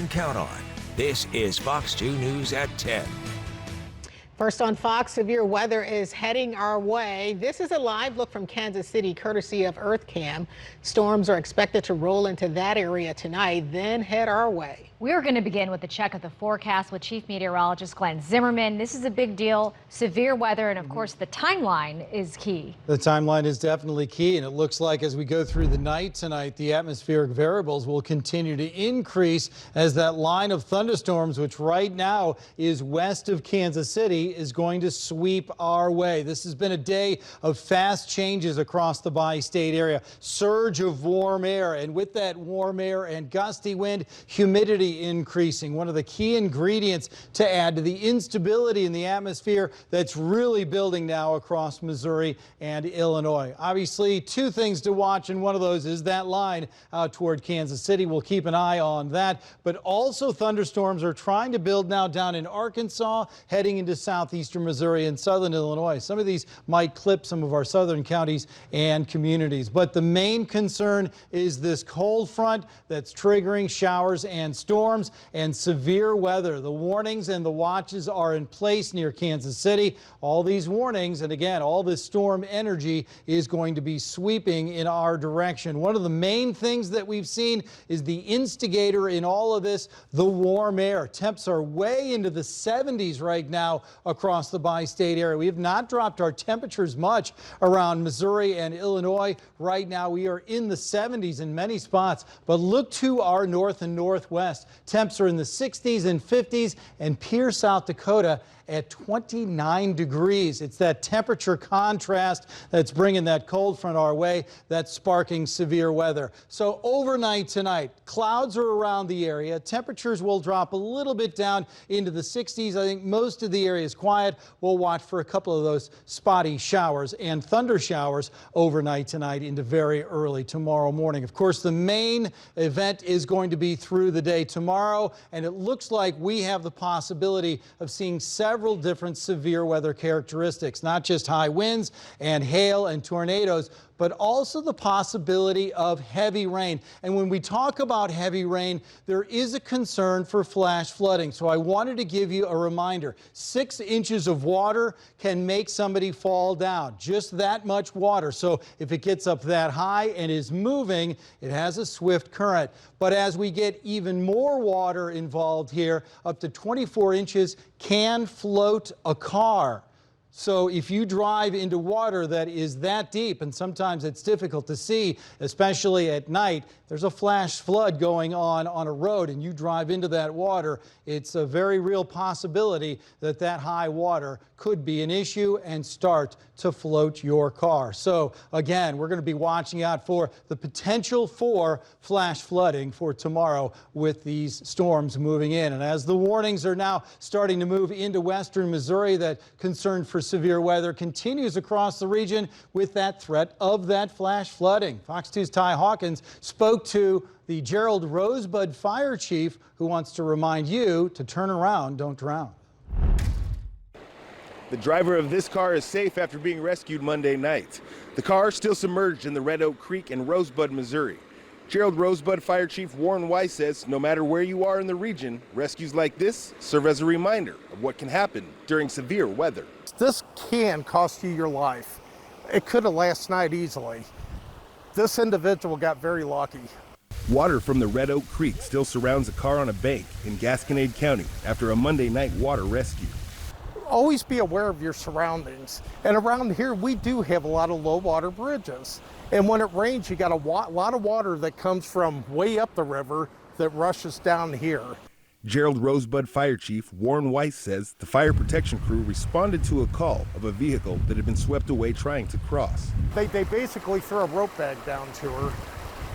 can count on. This is Fox 2 News at 10. First on Fox, severe weather is heading our way. This is a live look from Kansas City, courtesy of EarthCam. Storms are expected to roll into that area tonight, then head our way. We're going to begin with a check of the forecast with Chief Meteorologist Glenn Zimmerman. This is a big deal, severe weather, and of course the timeline is key. The timeline is definitely key, and it looks like as we go through the night tonight, the atmospheric variables will continue to increase as that line of thunderstorms, which right now is west of Kansas City, is going to sweep our way. This has been a day of fast changes across the bi-state area. Surge of warm air, and with that warm air and gusty wind, humidity increasing. One of the key ingredients to add to the instability in the atmosphere that's really building now across Missouri and Illinois. Obviously, two things to watch, and one of those is that line out toward Kansas City. We'll keep an eye on that, but also thunderstorms are trying to build now down in Arkansas, heading into southeastern Missouri and southern Illinois. Some of these might clip some of our southern counties and communities, but the main concern is this cold front that's triggering showers and storms and severe weather. The warnings and the watches are in place near Kansas City. All these warnings, and again, all this storm energy is going to be sweeping in our direction. One of the main things that we've seen is the instigator in all of this, the warm air. Temps are way into the 70s right now across the bi-state area. We have not dropped our temperatures much around Missouri and Illinois. Right now, we are in the 70s in many spots, but look to our north and northwest. Temps are in the 60s and 50s, and Pierre, South Dakota at 29 degrees. It's that temperature contrast that's bringing that cold front our way, that's sparking severe weather. So overnight tonight, clouds are around the area. Temperatures will drop a little bit down into the 60s. I think most of the area is quiet. We'll watch for a couple of those spotty showers and thunder showers overnight tonight into very early tomorrow morning. Of course, the main event is going to be through the day tomorrow, and it looks like we have the possibility of seeing several different severe weather characteristics, not just high winds and hail and tornadoes, but also the possibility of heavy rain. And when we talk about heavy rain, there is a concern for flash flooding. So I wanted to give you a reminder. 6 inches of water can make somebody fall down, just that much water. So if it gets up that high and is moving, it has a swift current. But as we get even more water involved here, up to 24 inches can float a car. So if you drive into water that is that deep, and sometimes it's difficult to see, especially at night, there's a flash flood going on a road and you drive into that water, it's a very real possibility that that high water could be an issue and start to float your car. So again, we're going to be watching out for the potential for flash flooding for tomorrow with these storms moving in. And as the warnings are now starting to move into western Missouri, that concern for severe weather continues across the region with that threat of that flash flooding. Fox 2's Ty Hawkins spoke to the Gerald Rosebud Fire Chief, who wants to remind you to turn around, don't drown. The driver of this car is safe after being rescued Monday night. The car still submerged in the Red Oak Creek in Rosebud, Missouri. Gerald Rosebud Fire Chief Warren Weiss says no matter where you are in the region, rescues like this serve as a reminder of what can happen during severe weather. This can cost you your life. It could have last night easily. This individual got very lucky. Water from the Red Oak Creek still surrounds a car on a bank in Gasconade County after a Monday night water rescue. Always be aware of your surroundings. And around here, we do have a lot of low water bridges. And when it rains, you got a lot of water that comes from way up the river that rushes down here. Gerald Rosebud Fire Chief Warren Weiss says the fire protection crew responded to a call of a vehicle that had been swept away trying to cross. They basically threw a rope bag down to her.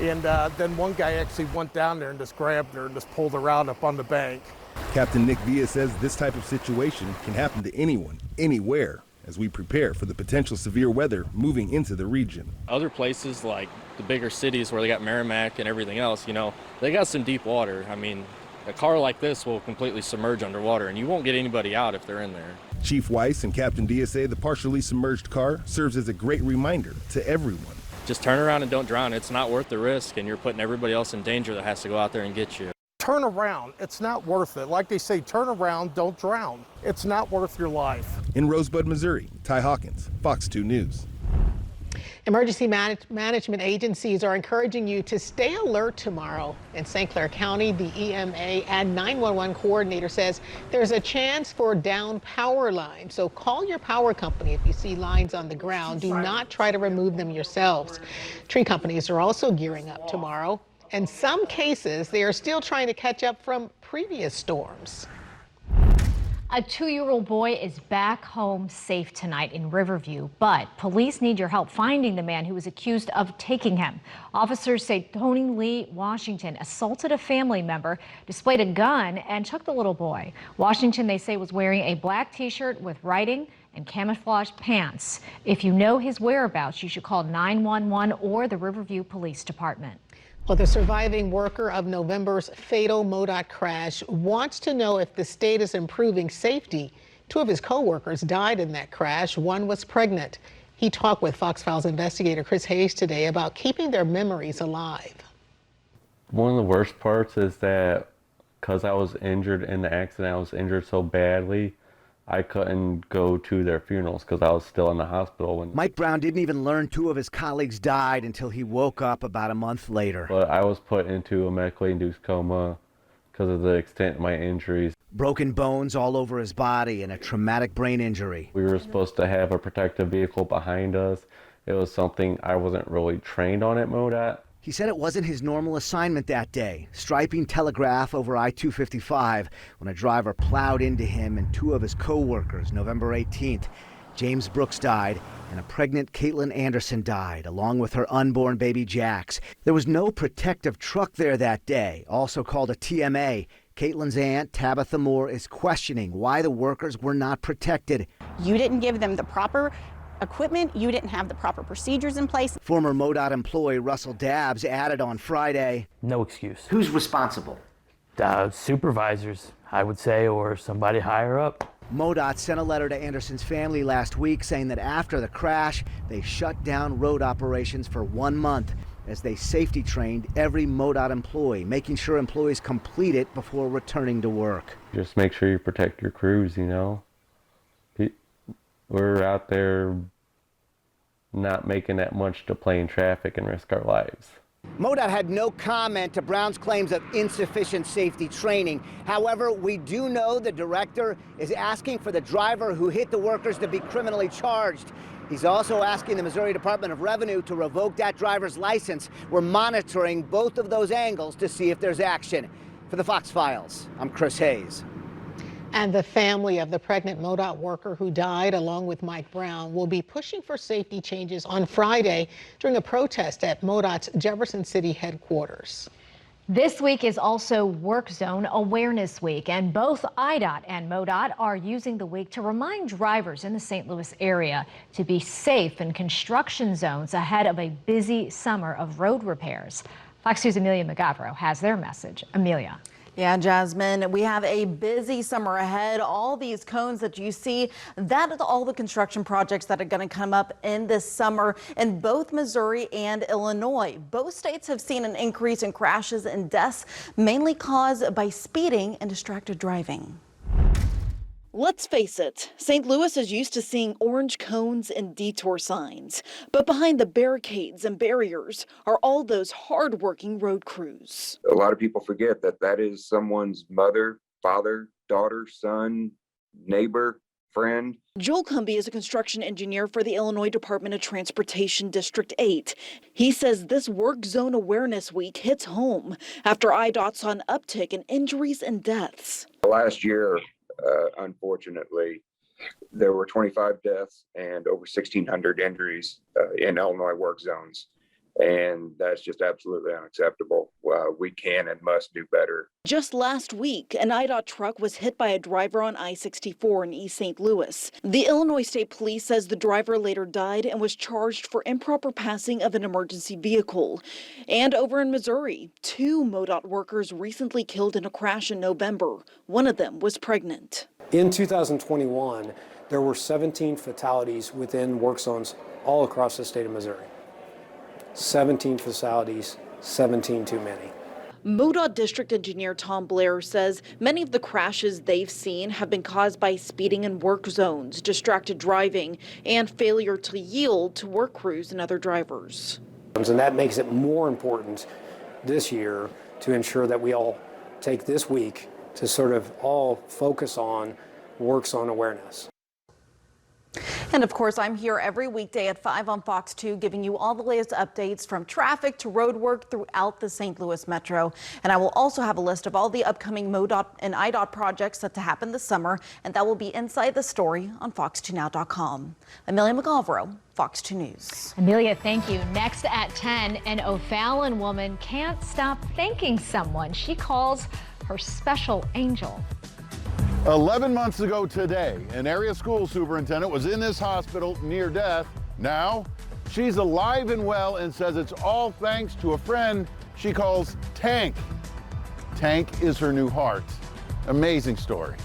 And then one guy actually went down there and just grabbed her and just pulled her out up on the bank. Captain Nick Villa says this type of situation can happen to anyone, anywhere, as we prepare for the potential severe weather moving into the region. Other places like the bigger cities where they got Merrimack and everything else, you know, they got some deep water. I mean, a car like this will completely submerge underwater and you won't get anybody out if they're in there. Chief Weiss and Captain Dia say the partially submerged car serves as a great reminder to everyone. Just turn around and don't drown. It's not worth the risk and you're putting everybody else in danger that has to go out there and get you. Turn around. It's not worth it. Like they say, turn around, don't drown. It's not worth your life. In Rosebud, Missouri, Ty Hawkins, Fox 2 News. Emergency management agencies are encouraging you to stay alert tomorrow. In St. Clair County, the EMA and 911 coordinator says there's a chance for down power lines. So call your power company if you see lines on the ground. Do not try to remove them yourselves. Tree companies are also gearing up tomorrow. In some cases, they are still trying to catch up from previous storms. A 2-year-old boy is back home safe tonight in Riverview, but police need your help finding the man who was accused of taking him. Officers say Tony Lee Washington assaulted a family member, displayed a gun, and took the little boy. Washington, they say, was wearing a black T-shirt with writing and camouflage pants. If you know his whereabouts, you should call 911 or the Riverview Police Department. Well, the surviving worker of November's fatal MoDOT crash wants to know if the state is improving safety. 2 of his co-workers died in that crash. 1 was pregnant. He talked with Fox Files investigator Chris Hayes today about keeping their memories alive. One of the worst parts is that because I was injured in the accident, I was injured so badly, I couldn't go to their funerals because I was still in the hospital. Mike Brown didn't even learn 2 of his colleagues died until he woke up about a month later. But I was put into a medically induced coma because of the extent of my injuries. Broken bones all over his body and a traumatic brain injury. We were supposed to have a protective vehicle behind us. It was something I wasn't really trained on at MoDOT. He said it wasn't his normal assignment that day, striping Telegraph over I-255 when a driver plowed into him and 2 of his co-workers November 18th. James Brooks died and a pregnant Caitlin Anderson died, along with her unborn baby Jax. There was no protective truck there that day, also called a TMA. Caitlin's aunt, Tabitha Moore, is questioning why the workers were not protected. You didn't give them the proper equipment, you didn't have the proper procedures in place. Former MoDOT employee Russell Dabbs added on Friday. No excuse. Who's responsible? Supervisors, I would say, or somebody higher up. MoDOT sent a letter to Anderson's family last week saying that after the crash, they shut down road operations for 1 month as they safety trained every MoDOT employee, making sure employees complete it before returning to work. Just make sure you protect your crews, you know. We're out there not making that much to play in traffic and risk our lives. MoDOT had no comment to Brown's claims of insufficient safety training. However, we do know the director is asking for the driver who hit the workers to be criminally charged. He's also asking the Missouri Department of Revenue to revoke that driver's license. We're monitoring both of those angles to see if there's action. For the Fox Files, I'm Chris Hayes. And the family of the pregnant MoDOT worker who died, along with Mike Brown, will be pushing for safety changes on Friday during a protest at MoDOT's Jefferson City headquarters. This week is also Work Zone Awareness Week, and both IDOT and MoDOT are using the week to remind drivers in the St. Louis area to be safe in construction zones ahead of a busy summer of road repairs. Fox News' Amelia McGavro has their message. Amelia. Yeah, Jasmine, we have a busy summer ahead. All these cones that you see, that is all the construction projects that are going to come up in this summer in both Missouri and Illinois. Both states have seen an increase in crashes and deaths, mainly caused by speeding and distracted driving. Let's face it, St. Louis is used to seeing orange cones and detour signs. But behind the barricades and barriers are all those hard-working road crews. A lot of people forget that that is someone's mother, father, daughter, son, neighbor, friend. Joel Cumbie is a construction engineer for the Illinois Department of Transportation District 8. He says this Work Zone Awareness Week hits home after IDOT saw an uptick in injuries and deaths. Last year, unfortunately, there were 25 deaths and over 1,600 injuries in Illinois work zones. And that's just absolutely unacceptable. We can and must do better. Just last week, an IDOT truck was hit by a driver on I-64 in East St. Louis. The Illinois State Police says the driver later died and was charged for improper passing of an emergency vehicle. And over in Missouri, 2 MoDOT workers recently killed in a crash in November. One of them was pregnant. In 2021, there were 17 fatalities within work zones all across the state of Missouri. 17 fatalities, 17 too many. MoDOT District Engineer Tom Blair says many of the crashes they've seen have been caused by speeding in work zones, distracted driving, and failure to yield to work crews and other drivers. And that makes it more important this year to ensure that we all take this week to sort of all focus on work zone awareness. And of course, I'm here every weekday at 5 on Fox 2, giving you all the latest updates from traffic to road work throughout the St. Louis Metro. And I will also have a list of all the upcoming MoDOT and IDOT projects set to happen this summer, and that will be inside the story on fox2now.com. Amelia McGovero, Fox 2 News. Amelia, thank you. Next at 10, an O'Fallon woman can't stop thanking someone she calls her special angel. 11 months ago today, an area school superintendent was in this hospital near death. Now, she's alive and well and says it's all thanks to a friend she calls Tank. Tank is her new heart. Amazing story.